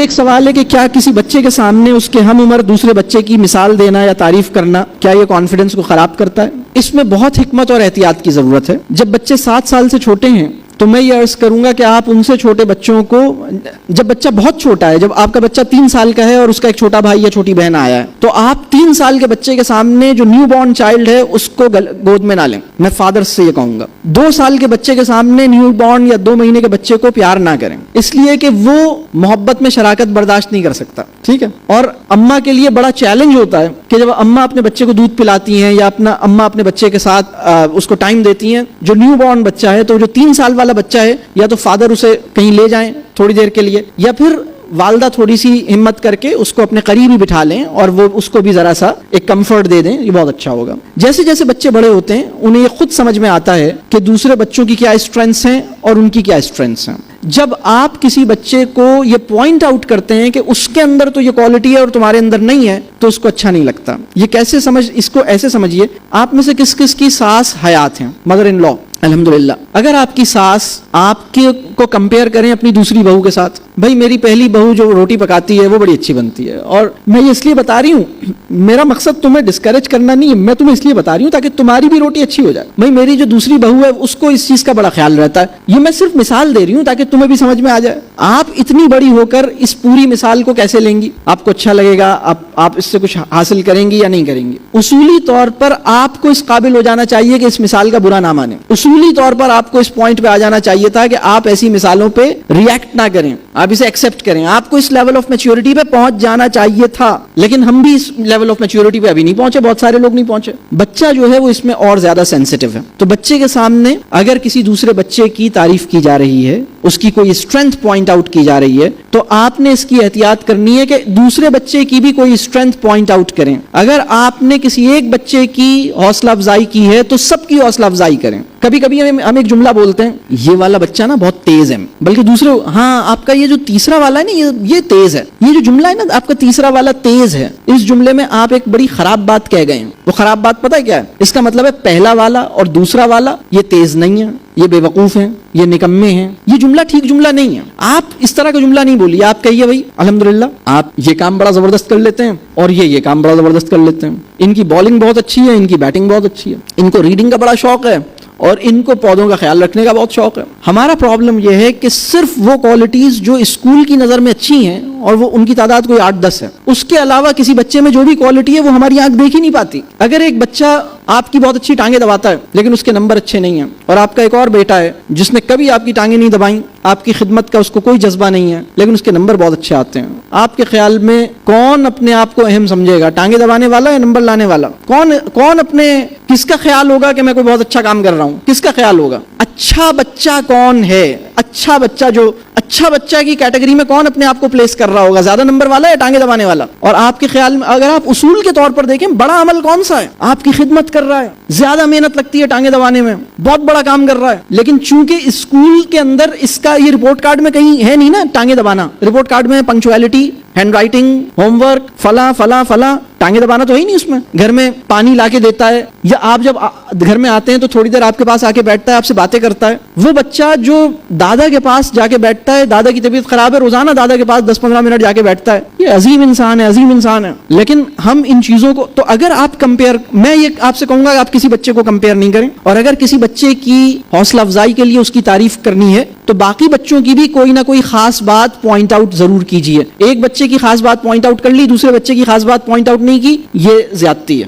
ایک سوال ہے کہ کیا کسی بچے کے سامنے اس کے ہم عمر دوسرے بچے کی مثال دینا یا تعریف کرنا کیا یہ کانفیڈنس کو خراب کرتا ہے؟ اس میں بہت حکمت اور احتیاط کی ضرورت ہے. جب بچے 7 سال سے چھوٹے ہیں تو میں یہ عرض کروں گا کہ آپ ان سے چھوٹے بچوں کو، جب بچہ بہت چھوٹا ہے، جب آپ کا بچہ 3 سال کا ہے اور اس کا ایک چھوٹا بھائی یا چھوٹی بہن آیا ہے، تو آپ 3 سال کے بچے کے سامنے جو نیو بورن چائلڈ ہے اس کو گود میں نہ لیں. میں فادرز سے یہ کہوں گا 2 سال کے بچے کے سامنے نیو بورن یا 2 مہینے کے بچے کو پیار نہ کریں، اس لیے کہ وہ محبت میں شراکت برداشت نہیں کر سکتا. ٹھیک ہے. اور اماں کے لیے بڑا چیلنج ہوتا ہے کہ جب اماں اپنے بچے کو دودھ پلاتی ہیں یا اماں اپنے بچے کے ساتھ اس کو ٹائم دیتی ہیں، جو نیو بورن بچہ ہے تو جو 3 سال والا بچہ ہے، یا تو فادر اسے کہیں لے جائیں تھوڑی دیر کے لیے، یا پھر والدہ تھوڑی سی ہمت کر کے اس کو اپنے قریب ہی بٹھا لیں اور وہ اس کو بھی ذرا سا ایک کمفرٹ دے دیں. یہ بہت اچھا ہوگا. جیسے جیسے بچے بڑے ہوتے ہیں انہیں یہ خود سمجھ میں آتا ہے کہ دوسرے بچوں کی کیا اسٹرینثs ہیں اور ان کی کیا اسٹرینثs ہیں. جب آپ کسی بچے کو یہ پوائنٹ آؤٹ کرتے ہیں کہ اس کے اندر تو یہ کوالٹی ہے اور تمہارے اندر نہیں ہے، تو اس کو اچھا نہیں لگتا. یہ کیسے اس کو ایسے سمجھیے، آپ میں سے کس کس کی ساس حیات ہیں، مدر ان لا؟ الحمدللہ. اگر آپ کی ساس آپ کو کمپیئر کریں اپنی دوسری بہو کے ساتھ، بھائی میری پہلی بہو جو روٹی پکاتی ہے وہ بڑی اچھی بنتی ہے، اور میں یہ اس لیے بتا رہی ہوں، میرا مقصد تمہیں ڈسکریج کرنا نہیں ہے، میں تمہیں اس لیے بتا رہی ہوں تاکہ تمہاری بھی روٹی اچھی ہو جائے. بھائی میری جو دوسری بہو ہے اس کو اس چیز کا بڑا خیال رہتا ہے. یہ میں صرف مثال دے رہی ہوں تاکہ تمہیں بھی سمجھ میں آ جائے. آپ اتنی بڑی ہو کر اس پوری مثال کو کیسے لیں گی؟ آپ کو اچھا لگے گا؟ آپ اس سے کچھ حاصل کریں گی یا نہیں کریں گی؟ اصولی طور پر آپ کو اس قابل ہو جانا چاہیے کہ اس مثال کا برا نہ مانیں. اصولی طور پر آپ کو اس پوائنٹ پہ آ جانا چاہیے تھا کہ آپ ایسی مثالوں پہ ریئیکٹ نہ کریں، آپ اسے ایکسپٹ کریں. آپ کو اس لیول آف میچیورٹی پہ پہنچ جانا چاہیے تھا، لیکن ہم بھی اس لیول آف میچیورٹی پہ ابھی نہیں پہنچے، بہت سارے لوگ نہیں پہنچے. بچہ جو ہے وہ اس میں اور زیادہ سینسٹیو ہے. تو بچے کے سامنے اگر کسی دوسرے بچے کی تعریف کی جا رہی ہے، اس کی کوئی اسٹرینتھ پوائنٹ آؤٹ کی جا رہی ہے، تو آپ نے اس کی احتیاط کرنی ہے کہ دوسرے بچے کی بھی کوئی اسٹرینتھ پوائنٹ آؤٹ کریں. اگر آپ نے کسی ایک بچے کی حوصلہ افزائی کی ہے تو سب کی حوصلہ افزائی کریں. کبھی کبھی ہم ایک جملہ بولتے ہیں، یہ والا بچہ نا بہت تیز ہے، بلکہ دوسرے، ہاں آپ کا یہ جو تیسرا والا ہے نا یہ تیز ہے. یہ جو جملہ ہے نا آپ کا تیسرا والا تیز ہے، اس جملے میں آپ ایک بڑی خراب بات کہہ گئے ہیں. وہ خراب بات پتہ ہے کیا ہے؟ اس کا مطلب ہے پہلا والا اور دوسرا والا یہ تیز نہیں ہے، یہ بے وقوف ہیں، یہ نکمے ہیں. یہ جملہ ٹھیک جملہ نہیں ہے. آپ اس طرح کا جملہ نہیں بولیے. آپ کہیے بھائی الحمدللہ آپ یہ کام بڑا زبردست کر لیتے ہیں اور یہ کام بڑا زبردست کر لیتے ہیں. ان کی بالنگ بہت اچھی ہے، ان کی بیٹنگ بہت اچھی ہے، ان کو ریڈنگ کا بڑا شوق ہے اور ان کو پودوں کا خیال رکھنے کا بہت شوق ہے. ہمارا پرابلم یہ ہے کہ صرف وہ کوالٹیز جو اسکول کی نظر میں اچھی ہیں اور وہ ان کی تعداد کوئی 8-10 ہے، اس کے علاوہ کسی بچے میں جو بھی کوالٹی ہے وہ ہماری آنکھ دیکھ ہی نہیں پاتی. اگر ایک بچہ آپ کی بہت اچھی ٹانگیں دباتا ہے لیکن اس کے نمبر اچھے نہیں ہیں، اور آپ کا ایک اور بیٹا ہے جس نے کبھی آپ کی ٹانگیں نہیں دبائیں، آپ کی خدمت کا اس کو کوئی جذبہ نہیں ہے لیکن اس کے نمبر بہت اچھے آتے ہیں، آپ کے خیال میں کون اپنے آپ کو اہم سمجھے گا؟ ٹانگیں دبانے والا یا نمبر لانے والا؟ کون اپنے کس کا خیال ہوگا کہ میں کوئی بہت اچھا کام کر رہا ہوں؟ کس کا خیال ہوگا؟ اچھا بچہ کون ہے؟ اچھا بچہ جو اچھا بچہ کی کیٹیگری میں کون اپنے آپ کو پلیس کر رہا ہوگا؟ زیادہ نمبر والا یا ٹانگیں دبانے والا؟ اور آپ کے خیال میں اگر آپ اصول کے طور پر دیکھیں، بڑا عمل کون سا ہے؟ آپ کی خدمت کر رہا ہے، زیادہ محنت لگتی ہے ٹانگیں دبانے میں، بہت بڑا کام کر رہا ہے، لیکن چونکہ اسکول کے اندر اس کا یہ رپورٹ کارڈ میں کہیں ہے نہیں نا ٹانگیں دبانا. رپورٹ کارڈ میں punctuality, hand writing, home work, فلاں فلاں فلاں، ٹانگیں دبانا تو ہے ہی نہیں اس میں. گھر میں پانی لا کے دیتا ہے، یا آپ جب گھر میں آتے ہیں تو تھوڑی دیر آپ کے پاس آ کے بیٹھتا ہے، آپ سے باتیں کرتا ہے. وہ بچہ جو دادا کے پاس جا کے بیٹھتا ہے، دادا کی طبیعت خراب ہے، روزانہ دادا کے پاس 10-15 منٹ جا کے بیٹھتا ہے، یہ عظیم انسان ہے، عظیم انسان ہے. لیکن ہم ان چیزوں کو، تو اگر آپ کمپیئر، میں یہ آپ سے کہوں گا کہ آپ کسی بچے کو کمپیئر نہیں کریں، اور اگر کسی بچے کی حوصلہ افزائی کے لیے اس کی تعریف کرنی ہے تو باقی بچوں کی بھی کوئی نہ کوئی خاص بات پوائنٹ آؤٹ ضرور کیجیے. ایک بچے کی خاص بات پوائنٹ آؤٹ کر لی، دوسرے بچے کی خاص بات پوائنٹ آؤٹ نہیں کی، یہ زیادتی ہے.